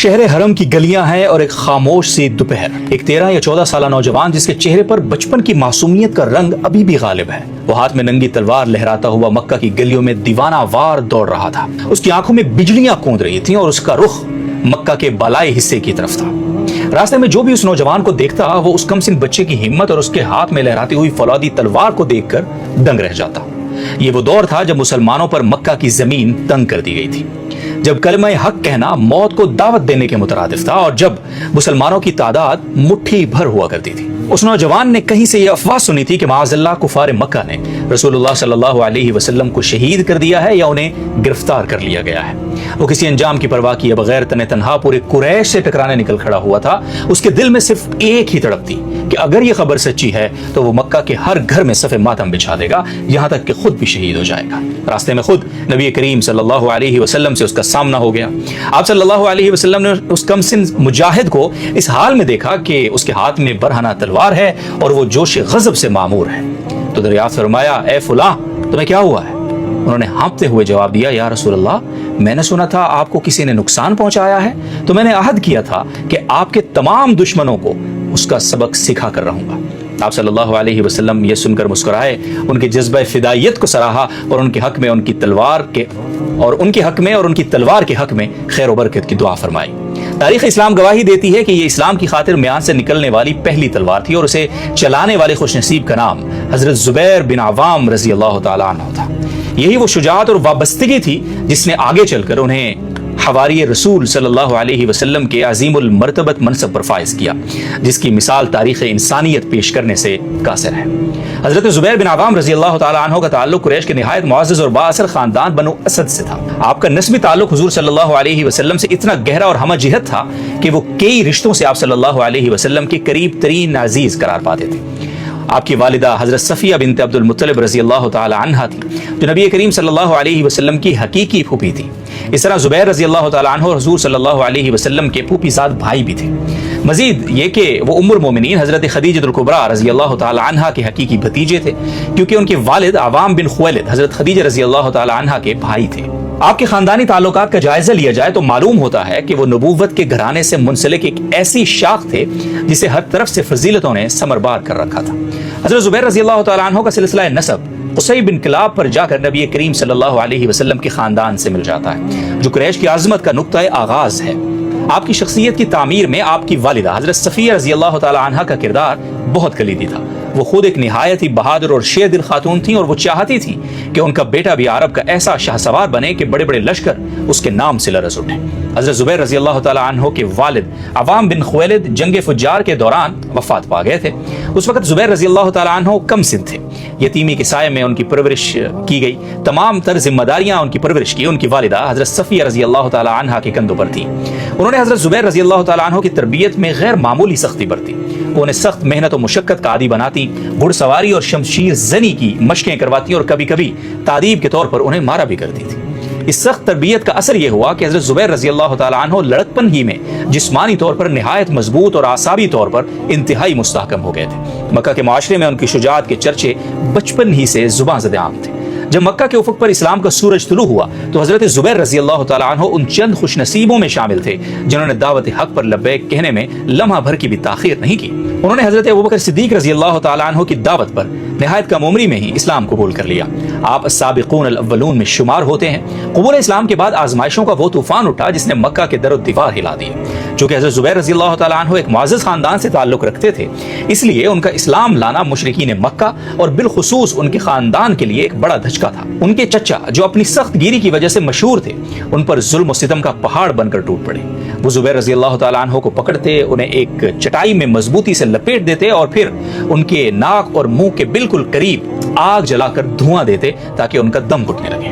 شہر حرم کی گلیاں ہیں اور ایک خاموش سی دوپہر، ایک 13 یا 14 سالہ نوجوان جس کے چہرے پر بچپن کی معصومیت کا رنگ ابھی بھی غالب ہے، وہ ہاتھ میں ننگی تلوار لہراتا ہوا مکہ کی گلیوں میں دیوانہ وار دوڑ رہا تھا۔ اس کی آنکھوں میں بجلیاں کوند رہی تھیں اور اس کا رخ مکہ کے بالائی حصے کی طرف تھا۔ راستے میں جو بھی اس نوجوان کو دیکھتا وہ اس کمسن بچے کی ہمت اور اس کے ہاتھ میں لہراتی ہوئی فولادی تلوار کو دیکھ کر دنگ رہ جاتا۔ یہ وہ دور تھا جب مسلمانوں پر مکہ کی زمین تنگ کر دی گئی تھی، جب کلمہ حق کہنا موت کو دعوت دینے کے مترادف تھا اور جب مسلمانوں کی تعداد مٹھی بھر ہوا کرتی تھی۔ اس نوجوان نے کہیں سے یہ افواہ سنی تھی کہ معاذ اللہ کفار مکہ نے رسول اللہ صلی اللہ علیہ وسلم کو شہید کر دیا ہے یا انہیں گرفتار کر لیا گیا ہے۔ وہ کسی انجام کی پرواہ کیے بغیر تنہا پورے قریش سے ٹکرانے نکل کھڑا ہوا تھا۔ اس کے دل میں صرف ایک ہی تڑپ تھی کہ اگر یہ خبر سچی ہے تو وہ مکہ کے ہر گھر میں صف ماتم بچھا دے گا، یہاں تک کہ خود بھی شہید ہو جائے گا۔ راستے میں خود نبی کریم صلی اللہ علیہ وسلم سے اس کا سامنا ہو گیا۔ آپ صلی اللہ علیہ وسلم نے اس کمسن مجاہد کو اس حال میں دیکھا کہ اس کے ہاتھ میں برہنہ تلوار ہے اور وہ جوش غضب سے معمور ہے، تو دریافت فرمایا، اے فلاں، تمہیں کیا ہوا ہے؟ انہوں نے ہانپتے ہوئے جواب دیا، یا رسول اللہ، میں نے سنا تھا آپ کو کسی نے نقصان پہنچایا ہے، تو میں نے عہد کیا تھا کہ آپ کے تمام دشمنوں کو اس کا سبق سکھا کر رہوں گا۔ آپ صلی اللہ علیہ وسلم یہ سن کر مسکرائے، ان کے جذبہ فدائیت کو سراہا اور ان کے حق میں ان کی تلوار کے حق میں خیر و برکت کی دعا فرمائی۔ تاریخ اسلام گواہی دیتی ہے کہ یہ اسلام کی خاطر میان سے نکلنے والی پہلی تلوار تھی اور اسے چلانے والے خوش نصیب کا نام حضرت زبیر بن عوام رضی اللہ تعالیٰ عنہ تھا۔ یہی وہ شجاعت اور وابستگی تھی جس نے آگے چل کر انہیں حواری رسول صلی اللہ علیہ وسلم کے عظیم المرتبت منصب پر فائز کیا، جس کی مثال تاریخ انسانیت پیش کرنے سے قاصر ہے۔ حضرت زبیر بن عوام رضی اللہ تعالیٰ عنہ کا تعلق قریش کے نہایت معزز اور بااثر خاندان بنو اسد سے تھا۔ آپ کا نسبی تعلق حضور صلی اللہ علیہ وسلم سے اتنا گہرا اور ہمہ جہت تھا کہ وہ کئی رشتوں سے آپ صلی اللہ علیہ وسلم کے قریب ترین عزیز قرار پاتے تھے۔ آپ کی والدہ حضرت صفیہ بنت عبد المطلب رضی اللہ تعالی عنہا تھی، جو نبی کریم صلی اللہ علیہ وسلم کی حقیقی پھوپھی تھی۔ اس طرح زبیر رضی اللہ تعالی عنہ اور حضور صلی اللہ علیہ وسلم کے پھوپھی زاد بھائی بھی تھے۔ مزید یہ کہ وہ ام المومنین حضرت خدیجہ الکبریٰ رضی اللہ تعالی عنہا کے حقیقی بھتیجے تھے، کیونکہ ان کے والد عوام بن خویلد حضرت خدیجہ رضی اللہ تعالی عنہا کے بھائی تھے۔ آپ کے خاندانی تعلقات کا جائزہ لیا جائے تو معلوم ہوتا ہے کہ وہ نبوت کے گھرانے سے منسلک ایک ایسی شاخ تھے جسے ہر طرف سے فضیلتوں نے ثمربار کر رکھا تھا۔ حضرت زبیر رضی اللہ تعالی عنہ کا سلسلہ نسب قصی بن کلاب پر جا کر نبی کریم صلی اللہ علیہ وسلم کے خاندان سے مل جاتا ہے، جو قریش کی عظمت کا نقطہ آغاز ہے۔ آپ کی شخصیت کی تعمیر میں آپ کی والدہ حضرت صفیہ رضی اللہ تعالی عنہا کا کردار بہت کلیدی تھا۔ وہ خود ایک نہایت ہی بہادر اور شیر دل خاتون تھیں اور وہ چاہتی تھیں کہ ان کا بیٹا بھی عرب کا ایسا شاہ سوار بنے کہ بڑے بڑے لشکر اس کے نام سے لرز اٹھیں۔ حضرت زبیر رضی اللہ تعالی عنہ کے والد عوام بن خویلد جنگ فجار کے دوران وفات پا گئے تھے۔ اس وقت زبیر رضی اللہ تعالی عنہ کم سن تھے۔ یتیمی کے سائے میں ان کی پرورش کی گئی، تمام تر ذمہ داریاں ان کی پرورش کی ان کی والدہ حضرت صفیہ رضی اللہ تعالی عنہا کے کندھوں پر تھیں۔ انہوں نے حضرت زبیر رضی اللہ تعالی عنہ کی تربیت میں غیر معمولی سختی برتی، وہ انہیں سخت محنت و مشقت کا عادی بناتی، گھڑ سواری اور شمشیر زنی کی مشقیں کرواتی اور کبھی کبھی تادیب کے طور پر انہیں مارا بھی کرتی تھی۔ اس سخت تربیت کا اثر یہ ہوا کہ حضرت زبیر رضی اللہ تعالی عنہ لڑکپن ہی میں جسمانی طور پر نہایت مضبوط اور اعصابی طور پر انتہائی مستحکم ہو گئے تھے۔ مکہ کے معاشرے میں ان کی شجاعت کے چرچے بچپن ہی سے زباں زدہ عام تھے۔ جب مکہ کے افق پر اسلام کا سورج طلوع ہوا تو حضرت زبیر رضی اللہ تعالی عنہ ان چند خوش نصیبوں میں شامل تھے جنہوں نے دعوت حق پر لبیک کہنے میں لمحہ بھر کی بھی تاخیر نہیں کی۔ انہوں نے حضرت ابوبکر صدیق رضی اللہ تعالی عنہ کی دعوت پر نہایت کم عمری میں ہی اسلام قبول کر لیا۔ آپ السابقون الاولون میں شمار ہوتے ہیں۔ قبول اسلام کے بعد آزمائشوں کا وہ طوفان اٹھا جس نے مکہ کے در و دیوار ہلا دیے۔ چونکہ حضرت زبیر رضی اللہ تعالی عنہ ایک معزز خاندان سے تعلق رکھتے تھے، اس لیے ان کا اسلام لانا مشرکین مکہ اور بالخصوص ان کے خاندان کے لیے ایک بڑا دھچکا تھا۔ ان کے چچا جو اپنی سخت گیری کی وجہ سے مشہور تھے، ان پر ظلم و ستم کا پہاڑ بن کر ٹوٹ پڑے۔ وہ زبیر رضی اللہ تعالی عنہ کو پکڑتے، انہیں ایک چٹائی میں مضبوطی سے لپیٹ دیتے اور پھر ان کے ناک اور منہ کے بالکل قریب آگ جلا کر دھواں دیتے تاکہ ان کا دم گھٹنے لگے۔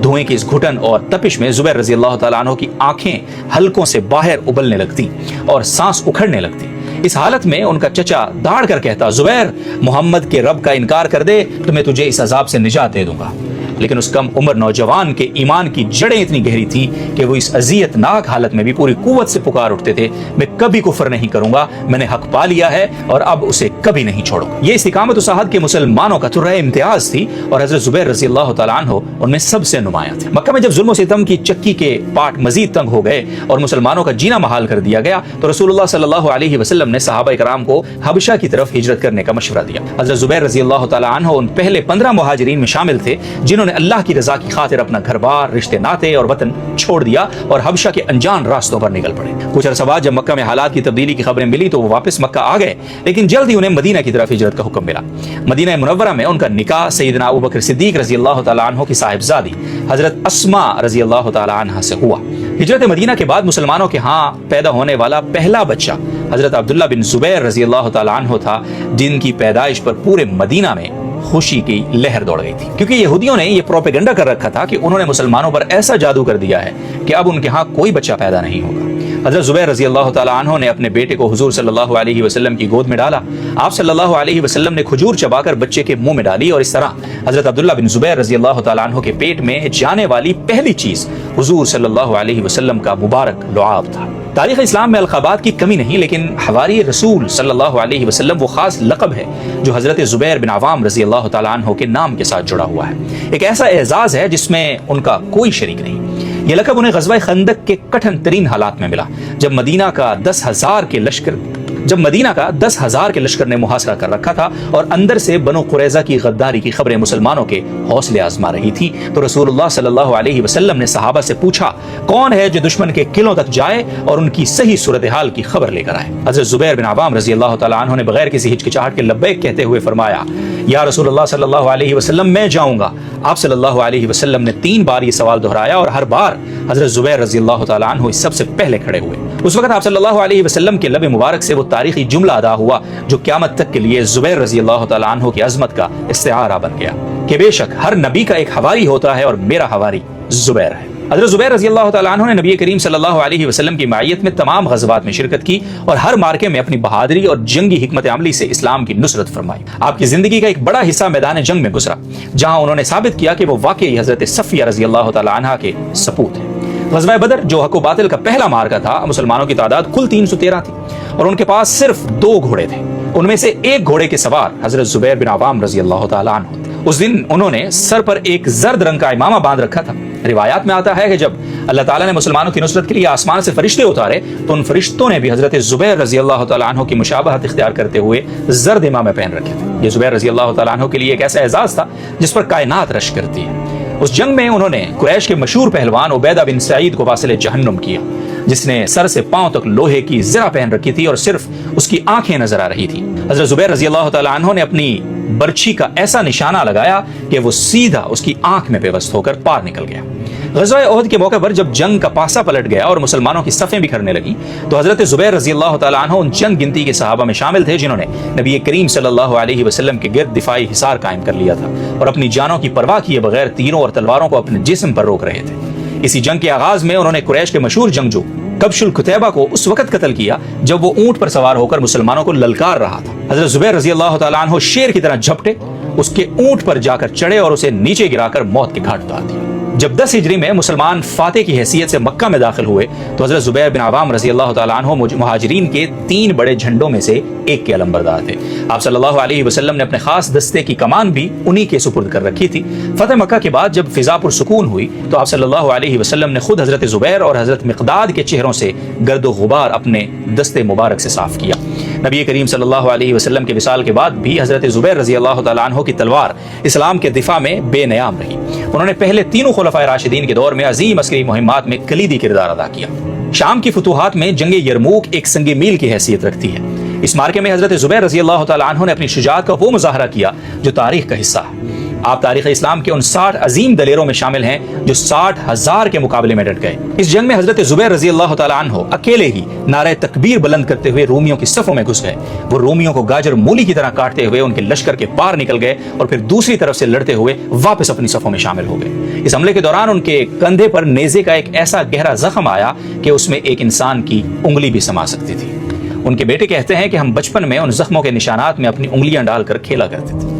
دھوئیں کی اس گھٹن اور تپش میں زبیر رضی اللہ تعالی عنہ کی آنکھیں حلقوں سے باہر ابلنے لگتی اور سانس اکھڑنے لگتی۔ اس حالت میں ان کا چچا داڑ کر کہتا، زبیر، محمد کے رب کا انکار کر دے تو میں تجھے اس عذاب سے نجات دے دوں گا۔ لیکن اس کم عمر نوجوان کے ایمان کی جڑیں اتنی گہری تھی کہ وہ اس اذیت ناک حالت میں بھی پوری قوت سے پکار اٹھتے تھے، میں کبھی کفر نہیں کروں گا، میں نے حق پا لیا ہے اور اب اسے کبھی نہیں چھوڑوں گا۔ یہ استقامت و صحت کے مسلمانوں کا تو رائے امتیاز تھی، اور حضرت زبیر رضی اللہ تعالیٰ عنہ ان میں سب سے نمایاں تھے۔ مکہ میں جب ظلم و ستم کی چکی کے پاٹ مزید تنگ ہو گئے اور مسلمانوں کا جینا محال کر دیا گیا تو رسول اللہ صلی اللہ علیہ وسلم نے صحابہ کرام کو حبشہ کی طرف ہجرت کرنے کا مشورہ دیا۔ حضرت زبیر رضی اللہ تعالیٰ عنہ ان پہلے 15 مہاجرین میں شامل تھے جنہوں نے اللہ کی رضا کی خاطر اپنا گھر بار، رشتے ناتے اور وطن چھوڑ دیا اور حبشہ کے انجان راستوں پر نکل پڑے۔ کچھ عرصہ بعد جب مکہ میں حالات کی تبدیلی کی خبریں ملی تو وہ واپس مکہ آ گئے، لیکن جلد ہی انہیں مدینہ کی طرف ہجرت کا حکم ملا۔ مدینہ منورہ میں ان کا نکاح سیدنا ابوبکر صدیق رضی اللہ تعالیٰ عنہ کی صاحبزادی حضرت اسماء رضی اللہ تعالیٰ عنہ سے ہوا۔ ہجرت مدینہ کے بعد مسلمانوں کے ہاں پیدا ہونے والا پہلا بچہ حضرت عبداللہ بن زبیر رضی اللہ تعالیٰ عنہ تھا، جن کی پیدائش پر پورے مدینہ میں خوشی کی لہر دوڑ گئی تھی، کیونکہ یہودیوں نے یہ پروپیگنڈا کر رکھا تھا کہ انہوں نے مسلمانوں پر ایسا جادو کر دیا ہے کہ اب ان کے ہاں کوئی بچہ پیدا نہیں ہوگا۔ حضرت زبیر رضی اللہ تعالیٰ عنہ نے اپنے بیٹے کو حضور صلی اللہ علیہ وسلم کی گود میں ڈالا۔ آپ صلی اللہ علیہ وسلم نے کھجور چبا کر بچے کے منہ میں ڈالی، اور اس طرح حضرت عبداللہ بن زبیر رضی اللہ تعالیٰ عنہ کے پیٹ میں جانے والی پہلی چیز حضور صلی اللہ علیہ وسلم کا مبارک لعاب تھا۔ تاریخ اسلام میں القابات کی کمی نہیں، لیکن حواری رسول صلی اللہ علیہ وسلم وہ خاص لقب ہے جو حضرت زبیر بن عوام رضی اللہ تعالیٰ عنہ کے نام کے ساتھ جڑا ہوا ہے۔ ایک ایسا اعزاز ہے جس میں ان کا کوئی شریک نہیں۔ یہ لقب انہیں غزوہ خندق کے کٹھن ترین حالات میں ملا، جب مدینہ کا 10,000 کے لشکر نے محاصرہ کر رکھا تھا اور اندر سے بنو قریظہ کی غداری کی خبریں مسلمانوں کے حوصلے آزما رہی تھی، تو رسول اللہ صلی اللہ علیہ وسلم نے صحابہ سے پوچھا، کون ہے جو دشمن کے قلعوں تک جائے اور ان کی صحیح صورتحال کی خبر لے کر آئے؟ حضرت زبیر بن عوام رضی اللہ تعالیٰ عنہ نے بغیر کسی ہچکچاہٹ کے لبیک کہتے ہوئے فرمایا، یا رسول اللہ صلی اللہ علیہ وسلم میں جاؤں گا۔ آپ صلی اللہ علیہ وسلم نے 3 بار یہ سوال دہرایا اور ہر بار حضرت زبیر رضی اللہ تعالیٰ عنہ اس سب سے پہلے کھڑے ہوئے۔ اس وقت آپ صلی اللہ علیہ وسلم کے لب مبارک سے وہ تاریخی جملہ ادا ہوا جو قیامت تک کے لیے زبیر رضی اللہ تعالیٰ عنہ کی عظمت کا استعارہ بن گیا کہ بے شک ہر نبی کا ایک حواری ہوتا ہے اور میرا حواری زبیر ہے۔ حضرت زبیر رضی اللہ تعالیٰ عنہ نے نبی کریم صلی اللہ علیہ وسلم کی معیت میں تمام غزوات میں شرکت کی اور ہر مارکے میں اپنی بہادری اور جنگی حکمت عملی سے اسلام کی نصرت فرمائی۔ آپ کی زندگی کا ایک بڑا حصہ میدان جنگ میں گزرا، جہاں انہوں نے ثابت کیا کہ وہ واقعی حضرت صفیہ رضی اللہ تعالیٰ عنہ کے سپوت ہیں۔ غزوہ بدر جو حق و باطل کا پہلا مارکا تھا، مسلمانوں کی تعداد کل 313 تھی اور ان کے پاس صرف 2 گھوڑے تھے۔ ان میں سے ایک گھوڑے کے سوار حضرت زبیر بن عوام رضی اللہ تعالیٰ عنہ تھے۔ اس دن انہوں نے سر پر ایک زرد رنگ کا امامہ باندھ رکھا تھا۔ روایات میں آتا ہے کہ جب اللہ تعالیٰ نے مسلمانوں کی نصرت کے لیے آسمان سے فرشتے اتارے تو ان فرشتوں نے بھی حضرت زبیر رضی اللہ تعالیٰ عنہ کی مشابہت اختیار کرتے ہوئے زرد امامہ پہن رکھے تھے۔ یہ زبیر رضی اللہ تعالیٰ عنہ کے لیے ایک ایسا اعزاز تھا جس پر کائنات رشک کرتی ہے۔ اس جنگ میں انہوں نے قریش کے مشہور پہلوان عبیدہ بن سعید کو واصل جہنم کیا، جس نے سر سے پاؤں تک لوہے کی زرہ پہن رکھی تھی اور صرف اس کی آنکھیں نظر آ رہی تھی۔ حضرت زبیر رضی اللہ تعالیٰ عنہ نے اپنی برچھی کا ایسا نشانہ لگایا کہ وہ سیدھا اس کی آنکھ میں پیوست ہو کر پار نکل گیا۔ غزوہ احد کے موقع پر جب جنگ کا پاسا پلٹ گیا اور مسلمانوں کی صفیں بکھرنے لگیں تو حضرت زبیر رضی اللہ تعالیٰ عنہ ان چند گنتی کے صحابہ میں شامل تھے جنہوں نے نبی کریم صلی اللہ علیہ وسلم کے گرد دفاعی حصار قائم کر لیا تھا اور اپنی جانوں کی پرواہ کیے بغیر تیروں اور تلواروں کو اپنے جسم پر روک رہے تھے۔ اسی جنگ کے آغاز میں انہوں نے قریش کے مشہور جنگجو کبش الکتیبہ کو اس وقت قتل کیا جب وہ اونٹ پر سوار ہو کر مسلمانوں کو للکار رہا تھا۔ حضرت زبیر رضی اللہ تعالیٰ عنہ شیر کی طرح جھپٹے، اس کے اونٹ پر جا کر چڑھے اور اسے نیچے گرا کر موت کے گھاٹ اتار دیا۔ جب 10 ہجری میں مسلمان فاتح کی حیثیت سے مکہ میں داخل ہوئے تو حضرت زبیر بن عوام رضی اللہ تعالیٰ عنہ مہاجرین کے 3 بڑے جھنڈوں میں سے ایک کے علمبردار تھے۔ آپ صلی اللہ علیہ وسلم نے اپنے خاص دستے کی کمان بھی انہی کے سپرد کر رکھی تھی۔ فتح مکہ کے بعد جب فضا پر سکون ہوئی تو آپ صلی اللہ علیہ وسلم نے خود حضرت زبیر اور حضرت مقداد کے چہروں سے گرد و غبار اپنے دستے مبارک سے صاف کیا۔ نبی کریم صلی اللہ علیہ وسلم کے وصال کے بعد بھی حضرت زبیر رضی اللہ تعالیٰ عنہ کی تلوار اسلام کے دفاع میں بے نیام رہی۔ انہوں نے پہلے 3 خلفائے راشدین کے دور میں عظیم عسکری مہمات میں کلیدی کردار ادا کیا۔ شام کی فتوحات میں جنگ یرموک ایک سنگ میل کی حیثیت رکھتی ہے۔ اس مارکے میں حضرت زبیر رضی اللہ تعالیٰ عنہ نے اپنی شجاعت کا وہ مظاہرہ کیا جو تاریخ کا حصہ ہے۔ آپ تاریخ اسلام کے ان 60 عظیم دلیروں میں شامل ہیں جو 60,000 کے مقابلے میں ڈٹ گئے۔ اس جنگ میں حضرت زبیر رضی اللہ تعالیٰ عنہ اکیلے ہی نعرہ تکبیر بلند کرتے ہوئے رومیوں کی صفوں میں گھس گئے۔ وہ رومیوں کو گاجر مولی کی طرح کاٹتے ہوئے ان کے لشکر کے پار نکل گئے اور پھر دوسری طرف سے لڑتے ہوئے واپس اپنی صفوں میں شامل ہو گئے۔ اس حملے کے دوران ان کے کندھے پر نیزے کا ایک ایسا گہرا زخم آیا کہ اس میں ایک انسان کی انگلی بھی سما سکتی تھی۔ ان کے بیٹے کہتے ہیں کہ ہم بچپن میں ان زخموں کے نشانات میں اپنی انگلیاں ڈال کر کھیلا کرتے تھے۔